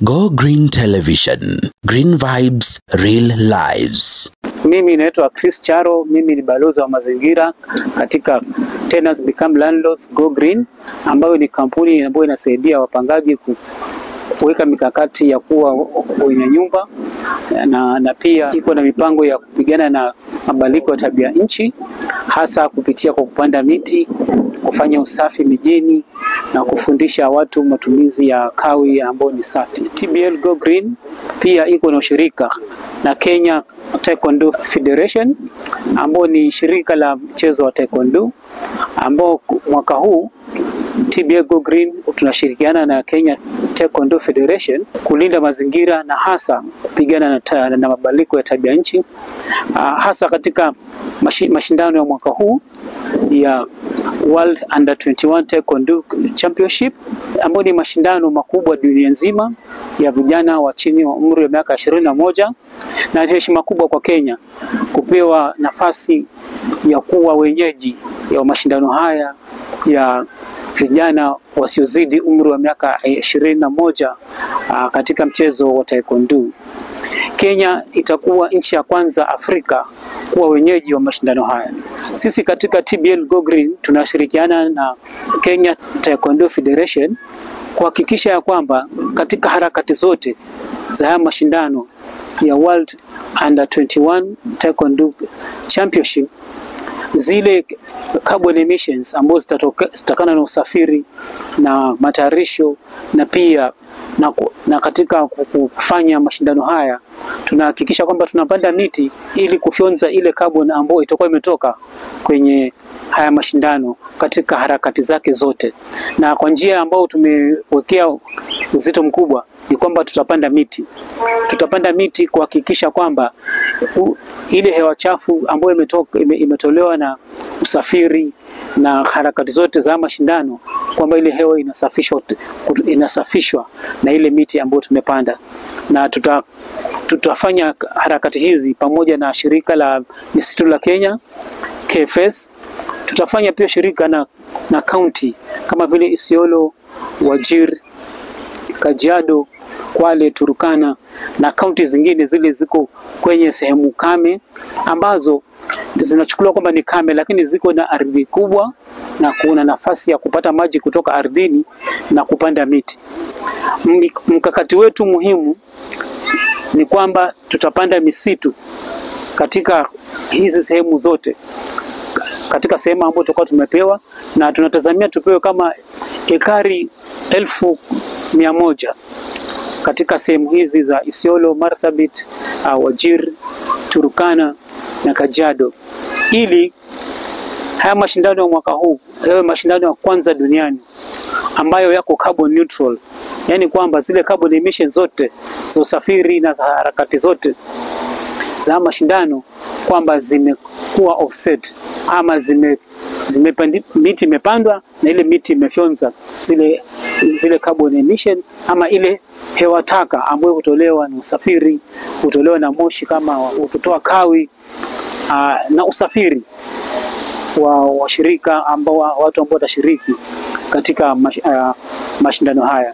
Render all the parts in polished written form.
Go Green Television, Green Vibes, Real Lives. Mimi naitwa Chris Charo, mimi ni balozi wa mazingira katika Tenants Become Landlords Go Green, ambayo ni kampuni ambayo inasaidia wapangaji kuweka mikakati ya kuwa wenye nyumba na pia iko na mipango ya kupigana na mabadiliko ya tabia nchi, hasa kupitia kwa kupanda miti, kufanya usafi mijini na kufundisha watu matumizi ya kawi ambayo ni safi. TBL Go Green pia iko na ushirika na Kenya Taekwondo Federation, ambao ni shirika la mchezo wa taekwondo, ambao mwaka huu TBL Go Green tunashirikiana na Kenya Taekwondo Federation kulinda mazingira na hasa kupigana na mabadiliko ya tabia nchi, hasa katika mashindano ya mwaka huu ya World Under 21 Taekwondo Championship, ambayo ni mashindano makubwa dunia nzima ya vijana wa chini wa umri wa miaka 21, na ni heshima kubwa kwa Kenya kupewa nafasi ya kuwa wenyeji ya mashindano haya ya vijana wasiozidi umri wa miaka 21 katika mchezo wa taekwondo. Kenya itakuwa nchi ya kwanza Afrika kuwa wenyeji wa mashindano haya. Sisi katika TBL Go Green tunashirikiana na Kenya Taekwondo Federation kuhakikisha ya kwamba katika harakati zote za haya mashindano ya World Under 21 Taekwondo Championship, zile carbon emissions ambazo zitatokana na usafiri na matayarisho na pia na katika kufanya mashindano haya, tunahakikisha kwamba tunapanda miti ili kufyonza ile carbon ambayo itakuwa imetoka kwenye haya mashindano katika harakati zake zote. Na kwa njia ambayo tumewekea uzito mkubwa ni kwamba tutapanda miti. Tutapanda miti kuhakikisha kwamba ile hewa chafu ambayo imetolewa na usafiri na harakati zote za mashindano, kwamba ile hewa inasafishwa na ile miti ambayo tumepanda. Na tutafanya harakati hizi pamoja na shirika la misitu la Kenya KFS. Tutafanya pia shirika na county kama vile Isiolo, Wajir, Kajiado, Kwale, Turkana na county zingine zile ziko kwenye sehemu kame ambazo zinachukuliwa kwamba ni kame, lakini ziko na ardhi kubwa na kuna nafasi ya kupata maji kutoka ardhini na kupanda miti. Mkakati wetu muhimu ni kwamba tutapanda misitu katika hizi sehemu zote, katika sehemu ambayo tutakuwa tumepewa, na tunatazamia tupewe kama ekari 1,100 katika sehemu hizi za Isiolo, Marsabit, Wajir, Turkana na Kajiado, ili haya mashindano ya mwaka huu yawe mashindano ya kwanza duniani ambayo yako carbon neutral, yani kwamba zile carbon emissions zote za usafiri na za harakati zote za mashindano kwamba zimekuwa offset, ama miti imepandwa na ile miti imefyonza zile carbon emission, ama ile hewa taka ambayo hutolewa na usafiri, hutolewa na moshi kama kutoa kawi na usafiri wa washirika watu ambao watashiriki katika mashindano haya.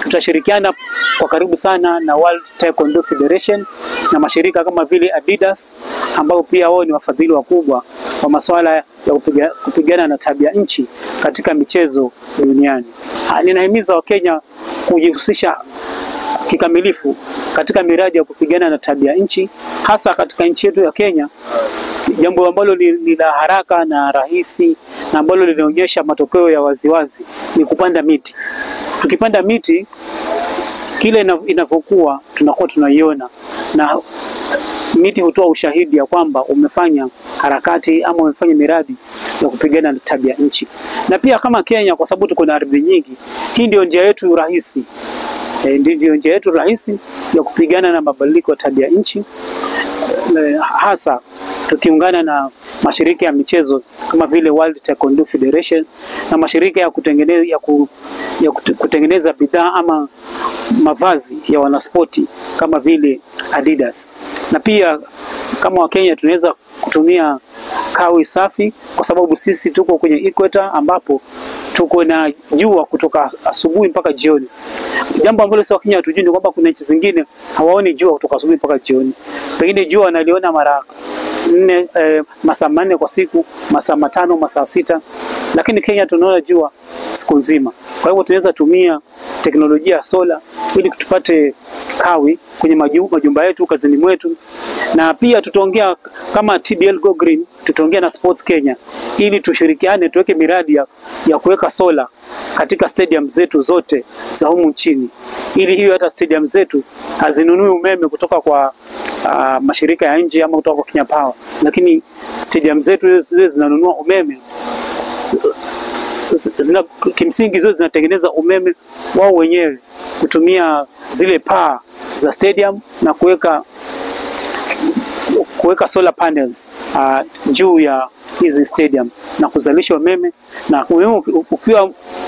Tutashirikiana kwa karibu sana na World Taekwondo Federation na mashirika kama vile Adidas, ambao pia wao ni wafadhili wakubwa wa masuala ya kupigana na tabia nchi katika michezo duniani. Ninahimiza Wakenya kujihusisha kikamilifu katika miradi ya kupigana na tabia nchi, hasa katika nchi yetu ya Kenya, jambo ambalo ni la haraka na rahisi na ambalo linaonyesha matokeo ya waziwazi ni kupanda miti. Tukipanda miti, kile inavyokuwa tunakuwa tunaiona, na miti hutoa ushahidi ya kwamba umefanya harakati ama umefanya miradi ya kupigana na tabia nchi. Na pia kama Kenya, kwa sababu tuko na ardhi nyingi, hii ndio njia yetu rahisi. Ndio njia yetu rahisi ya kupigana na mabadiliko ya tabia nchi, hasa tukiungana na mashirika ya michezo kama vile World Taekwondo Federation na mashirika ya kutengeneza bidhaa ama mavazi ya wanaspoti kama vile Adidas. Na pia kama Wakenya tunaweza kutumia kawi safi, kwa sababu sisi tuko kwenye equator ambapo tuko na jua kutoka asubuhi mpaka jioni. Jambo ambalo sisi Wakenya hatujui ni kwamba kuna nchi zingine hawaoni jua kutoka asubuhi mpaka jioni. Pengine jua wanaliona mara 4 masaa 4 kwa siku, masaa 5, masaa 6, lakini Kenya tunaona jua siku nzima. Kwa hivyo tunaweza tumia teknolojia ya sola ili tupate kawi kwenye majumba yetu, kazini mwetu, na pia tutaongea kama TBL Go Green, tutaongea na Sports Kenya ili tushirikiane tuweke miradi ya kuweka sola katika stadium zetu zote za humu nchini, ili hiyo hata stadium zetu hazinunui umeme kutoka kwa mashirika ya nje ama kutoka kwa Kenya Power, lakini stadium zetu zinanunua umeme. Kimsingi zote zinatengeneza umeme wao wenyewe kutumia zile paa za stadium na kuweka solar panels juu ya hizi stadium na kuzalisha umeme, na umeme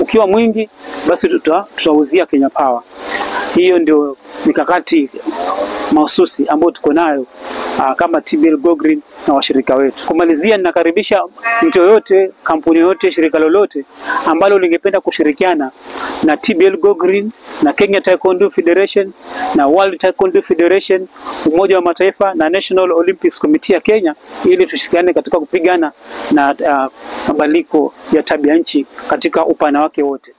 ukiwa mwingi basi tutauzia Kenya Power. Hiyo ndio mikakati mahususi ambayo tuko nayo kama TBL Go Green na washirika wetu. Kumalizia, ninakaribisha mtu yoyote, kampuni yoyote, shirika lolote ambalo lingependa kushirikiana na TBL Go Green na Kenya Taekwondo Federation na World Taekwondo Federation, Umoja wa Mataifa na National Olympics Committee ya Kenya, ili tushirikiane katika kupigana na mabadiliko ya tabia nchi katika upana wake wote.